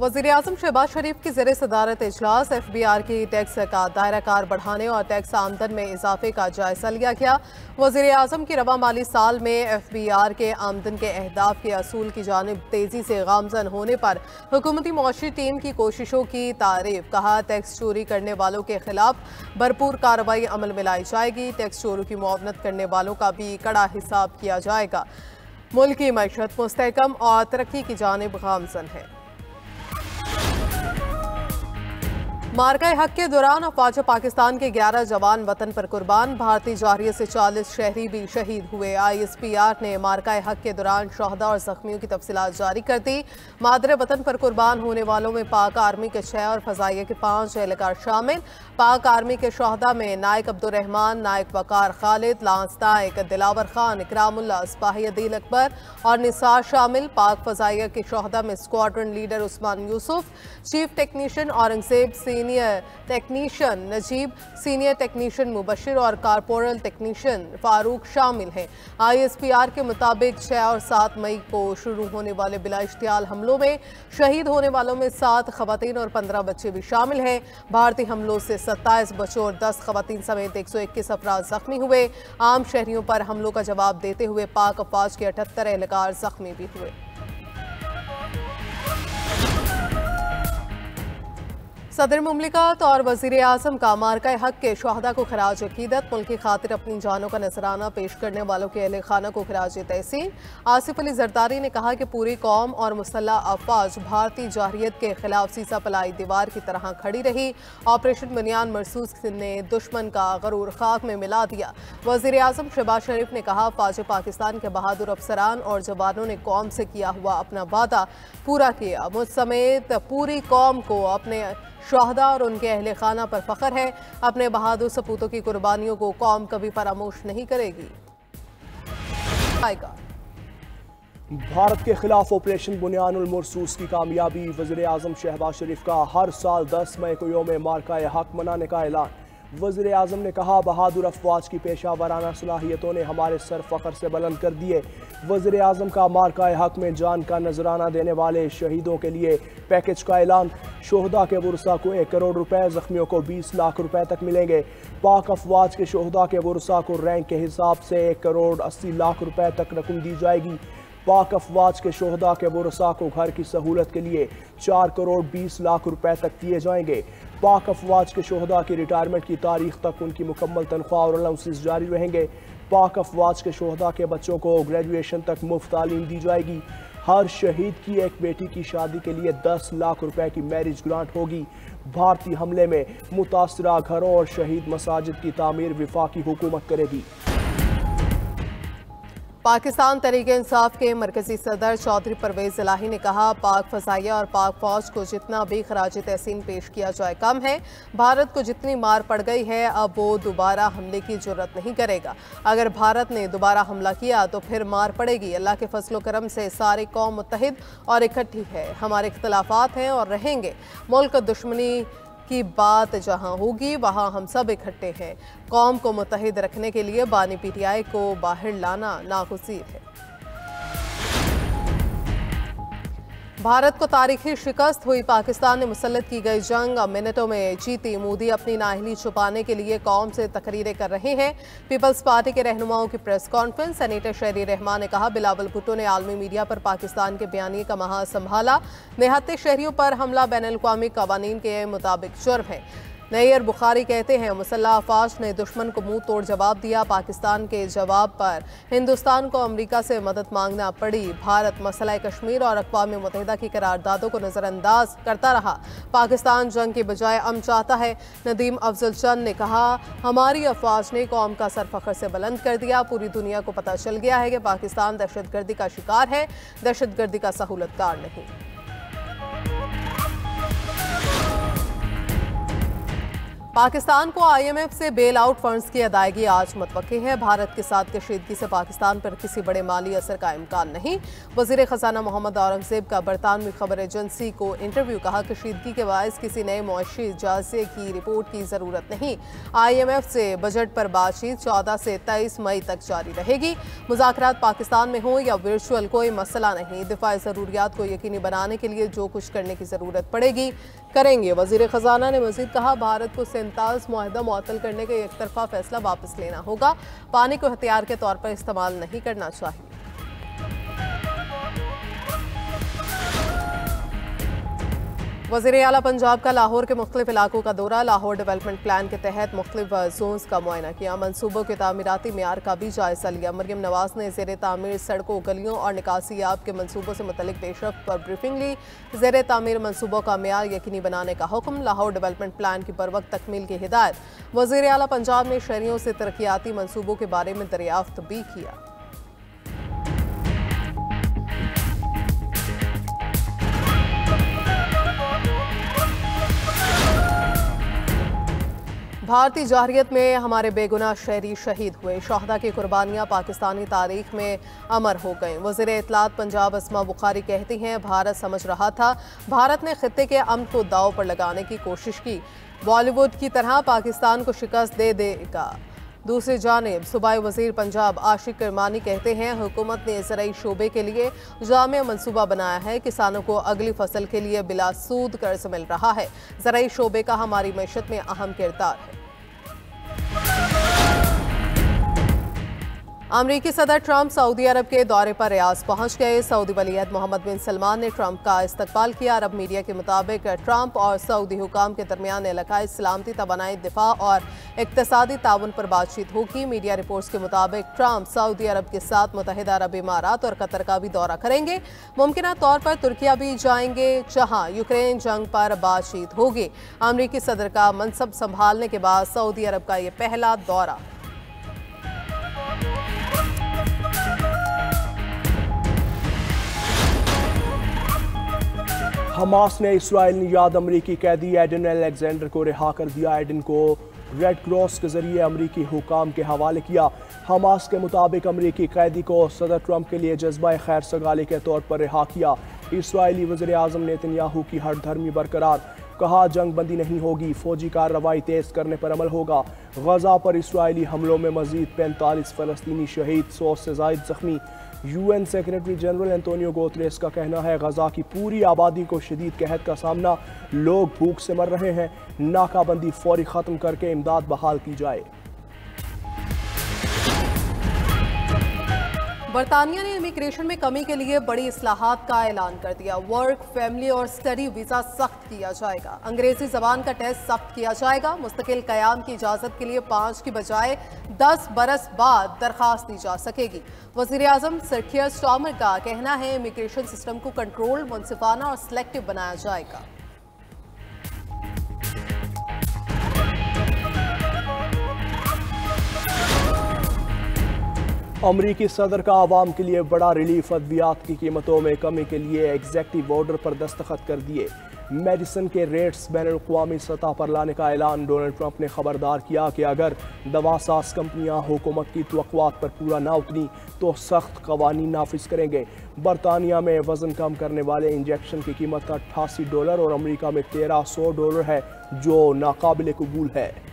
वज़ीर-ए-आज़म शहबाज शरीफ की ज़ेर सदारत इजलास FBR की टैक्स का दायरा कार बढ़ाने और टैक्स आमदन में इजाफे का जायजा लिया गया। वज़ीर-ए-आज़म की रवा माली साल में FBR के आमदन के अहदाफ के असूल की जानिब तेज़ी से गामजन होने पर हुकूमती मुआशी टीम की कोशिशों की तारीफ। कहा, टैक्स चोरी करने वालों के खिलाफ भरपूर कार्रवाई अमल में लाई जाएगी। टैक्स चोरों की मुआवनत करने वालों का भी कड़ा हिसाब किया जाएगा। मुल्क की मईशत मुस्तहकम और तरक्की की जानिब गामजन है। मार्का हक के दौरान अफवाज पाकिस्तान के 11 जवान वतन पर कुर्बान। भारतीय जारियत से 40 शहरी भी शहीद हुए। ISPR ने मार्का हक के दौरान शहदा और जख्मियों की तफसीलात जारी कर दी। मादरे वतन पर कुर्बान होने वालों में पाक आर्मी के 6 और फजाइया के 5 एहलकार शामिल। पाक आर्मी के शहदा में नायक अब्दुर्रहमान, नायक वकार खालिद, लांस नायक दिलावर खान, इकरामुल्ला, सिपाही अदील अकबर और निसार शामिल। पाक फजाइया के शहदा में squadron leader Usman Yusuf, chief technician Aurangzeb, senior technician Najeeb, senior technician Mubashir और कारपोरल टेक्नीशियन फारूक शामिल हैं। ISPR के मुताबिक 6 और 7 मई को शुरू होने वाले बिला इश्तियाल हमलों में शहीद होने वालों में 7 खवातीन और 15 बच्चे भी शामिल हैं। भारतीय हमलों से 27 बच्चों और 10 खवातीन समेत 121 अफराद जख्मी हुए। आम शहरियों पर हमलों का जवाब देते हुए पाक अफवाज के 78 एहलकार जख्मी भी हुए। सदर मुमलिकत और वज़ीर-ए-आज़म का मार्का हक के शहदा को खराज अकीदत। मुल्क की खातिर अपनी जानों का नजराना पेश करने वालों के अहले खाना को खराज तहसीन। आसिफ अली जरदारी ने कहा कि पूरी कौम और मुसल्लह अफवाज भारतीय जाहिरियत के खिलाफ सीसा पलाई दीवार की तरह खड़ी रही। ऑपरेशन बुनियान मरसूस ने दुश्मन का गरूर खाक में मिला दिया। वज़ीर-ए-आज़म शहबाज शरीफ ने कहा, फौज पाकिस्तान के बहादुर अफसरान और जवानों ने कौम से किया हुआ अपना वादा पूरा किया। मुझ समेत पूरी कौम को अपने शहदा और उनके अहले खाना पर फख्र है। अपने बहादुर सपूतों की कुर्बानियों को कौम कभी फरामोश नहीं करेगी। भारत के खिलाफ ऑपरेशन बुनियानुल मरसूस की कामयाबी। वज़ीर-ए-आज़म शहबाज शरीफ का हर साल 10 मई को यौम मार्का हक मनाने का ऐलान। वज़ीर-ए-आज़म ने कहा, बहादुर अफवाज की पेशा वाराना सलाहियतों ने हमारे सर फ़ख्र से बुलंद कर दिए। वज़ीर-ए-आज़म का मार्का हक में जान का नजराना देने वाले शहीदों के लिए पैकेज का ऐलान। शोहदा के वुरसा को 1 करोड़ रुपए, जख्मियों को 20 लाख रुपए तक मिलेंगे। पाक अफवाज के शोहदा के वुरसा को रैंक के हिसाब से 1 करोड़ 80 लाख रुपए तक रकम दी जाएगी। पाक अफवाज के शोहदा के वुरसा को घर की सहूलत के लिए 4 करोड़ 20 लाख रुपए तक दिए जाएंगे। पाक अफवाज के शोहदा की रिटायरमेंट की तारीख तक उनकी मुकम्मल तनख्वाह और अलाउंसेस जारी रहेंगे। पाक अफवाज के शोहदा के बच्चों को ग्रेजुएशन तक मुफ्त तालीम दी जाएगी। हर शहीद की एक बेटी की शादी के लिए 10 लाख रुपए की मैरिज ग्रांट होगी। भारतीय हमले में मुतासरा घरों और शहीद मसाजिद की तामीर वफाकी हुकूमत करेगी। पाकिस्तान तहरीक-ए-इंसाफ के मरकजी सदर चौधरी परवेज इलाही ने कहा, पाक फजाइया और पाक फौज को जितना भी खराज तहसीन पेश किया जाए कम है। भारत को जितनी मार पड़ गई है, अब वो दोबारा हमले की जरूरत नहीं करेगा। अगर भारत ने दोबारा हमला किया तो फिर मार पड़ेगी। अल्लाह के फजलो करम से सारी कौम मुत्तहिद और इकट्ठी है। हमारे इख्तलाफात हैं और रहेंगे। मुल्क दुश्मनी की बात जहां होगी वहां हम सब इकट्ठे हैं। कौम को मुत्तहिद रखने के लिए बानी PTI को बाहर लाना नागुज़ीर है। भारत को तारीखी शिकस्त हुई। पाकिस्तान ने मुसल्लत की गई जंग अब मिनटों में जीती। मोदी अपनी नाअहली छुपाने के लिए कौम से तकरीरें कर रहे हैं। पीपल्स पार्टी के रहनुमाओं की प्रेस कॉन्फ्रेंस। सेनेटर शहरी रहमान ने कहा, बिलावल भुट्टो ने आलमी मीडिया पर पाकिस्तान के बयानिए का महाज संभाला। निहत्ते शहरियों पर हमला बैनुल-अक़वामी कवानीन के मुताबिक जुर्म है। नैयर बुखारी कहते हैं, मुसल्लह अफवाज ने दुश्मन को मुंह तोड़ जवाब दिया। पाकिस्तान के जवाब पर हिंदुस्तान को अमेरिका से मदद मांगना पड़ी। भारत मसला कश्मीर और अक़वाम मुत्तहिदा की करारदादों को नज़रअंदाज करता रहा। पाकिस्तान जंग के बजाय अमन चाहता है। नदीम अफजल चंद ने कहा, हमारी अफवाज ने कौम का सर फ़ख्र से बुलंद कर दिया। पूरी दुनिया को पता चल गया है कि पाकिस्तान दहशतगर्दी का शिकार है, दहशतगर्दी का सहूलतकार नहीं। पाकिस्तान को IMF से बेल आउट फंड्स की अदायगी आज मुतवक्की है। भारत के साथ कशीदगी से पाकिस्तान पर किसी बड़े माली असर का इम्कान नहीं। वजीर खजाना मोहम्मद औरंगजेब का बरतानवी खबर एजेंसी को इंटरव्यू, कहा कशीदगी के बायस किसी नए मुआशी जायजे की रिपोर्ट की जरूरत नहीं। IMF से बजट पर बातचीत 14 से 23 मई तक जारी रहेगी। मुज़ाकरात पाकिस्तान में हो या वर्चुअल कोई मसला नहीं। दिफाई ज़रूरियात को यकीनी बनाने के लिए जो कुछ करने की ज़रूरत पड़ेगी करेंगे। वजीर खजाना ने मजीद कहा, भारत को 47 मुआहदा मुअत्तल करने का एक तरफा फैसला वापस लेना होगा। पानी को हथियार के तौर पर इस्तेमाल नहीं करना चाहिए। वज़ीर आला पंजाब का लाहौर के मुख्तलिफ इलाकों का दौरा। लाहौर डेवलपमेंट प्लान के तहत मुख्तलिफ जोन्स का मुआयना किया। मनसूबों के तामीराती मेयार का भी जायजा लिया। मरियम नवाज ने ज़ेर तामीर सड़कों, गलियों और निकासियाब के मनसूबों से मुतल्लिक पेशरफ्त पर ब्रीफिंग ली। ज़ेर तामीर मनसूबों का मेयार यकीनी बनाने का हुक्म। लाहौर डेवलपमेंट प्लान की बरवक्त तकमील की हिदायत। वज़ीर आला पंजाब ने शहरियों से तरक्याती मनसूबों के बारे में दरियाफ्त भी किया। भारतीय जारहियत में हमारे बेगुनाह शहरी शहीद हुए। शहदा की कुर्बानियाँ पाकिस्तानी तारीख में अमर हो गईं। वज़ीर इत्तलात पंजाब अस्मा बुखारी कहती हैं, भारत समझ रहा था भारत ने खित्ते के अमन को दाव पर लगाने की कोशिश की। बॉलीवुड की तरह पाकिस्तान को शिकस्त दे देगा। दूसरी जानिब सूबाई वज़ीर पंजाब आशिक करमानी कहते हैं, हुकूमत ने ज़राई शोबे के लिए जामिया मनसूबा बनाया है। किसानों को अगली फसल के लिए बिला सूद कर्ज मिल रहा है। ज़राई शोबे का हमारी मैशत में अहम किरदार है। अमरीकी सदर ट्रंप सऊदी अरब के दौरे पर रियाद पहुंच गए। सऊदी वलीअहद मोहम्मद बिन सलमान ने ट्रंप का इस्तकबाल किया। अरब मीडिया के मुताबिक ट्रंप और सऊदी हुकाम के दरमियान इलाकाई सलामती, तवानाई, दिफा और इक्तसादी ताउन पर बातचीत होगी। मीडिया रिपोर्ट्स के मुताबिक ट्रंप सऊदी अरब के साथ मुत्तहिदा अरब इमारात और कतर का भी दौरा करेंगे। मुमकिना तौर पर तुर्किया भी जाएंगे, जहां यूक्रेन जंग पर बातचीत होगी। अमरीकी सदर का मनसब संभालने के बाद सऊदी अरब का यह पहला दौरा। हमास ने इस्राएल निजाद अमरीकी कैदी एडन अलेक्जेंडर को रिहा कर दिया। एडन को रेड क्रॉस के जरिए अमरीकी हुकाम के हवाले किया। हमास के मुताबिक अमरीकी कैदी को सदर ट्रंप के लिए जज्बा खैर सगाली के तौर पर रिहा किया। इस्राएली वज़ीर आज़म नेतन्याहू की हठधर्मी बरकरार, कहा जंग बंदी नहीं होगी, फौजी कार्रवाई तेज करने पर अमल होगा। गजा पर इस्राएली हमलों में मजीद 45 फ़लस्तीनी शहीद, 100 से ज़ायद जख्मी। UN secretary general Antonio Guterres का कहना है, गजा की पूरी आबादी को शदीद कहत का सामना, लोग भूख से मर रहे हैं। नाकाबंदी फौरी ख़त्म करके इमदाद बहाल की जाए। बरतानिया ने इमिग्रेशन में कमी के लिए बड़ी इस्लाहात का ऐलान कर दिया। वर्क, फैमिली और स्टडी वीज़ा सख्त किया जाएगा। अंग्रेजी ज़बान का टेस्ट सख्त किया जाएगा। मुस्तकिल क़याम की इजाज़त के लिए 5 की बजाय 10 बरस बाद दरख्वास्त दी जा सकेगी। वज़ीर आज़म सर कियर स्टार्मर का कहना है, इमिग्रेशन सिस्टम को कंट्रोल, मुनसिफाना और सिलेक्टिव बनाया जाएगा। अमरीकी सदर का आवाम के लिए बड़ा रिलीफ। अद्वियात की कीमतों में कमी के लिए एग्जेक्टिव ऑर्डर पर दस्तखत कर दिए। मेडिसिन के रेट्स बैनुल-अक़वामी सतह पर लाने का ऐलान। डोनाल्ड ट्रंप ने खबरदार किया कि अगर दवासाज कंपनियां हुकूमत की तवक्कुआत पर पूरा ना उतरी तो सख्त कवानीन नाफिज करेंगे। बरतानिया में वजन कम करने वाले इंजेक्शन की कीमत $88 और अमरीका में $1300 है, जो नाकाबिल कबूल है।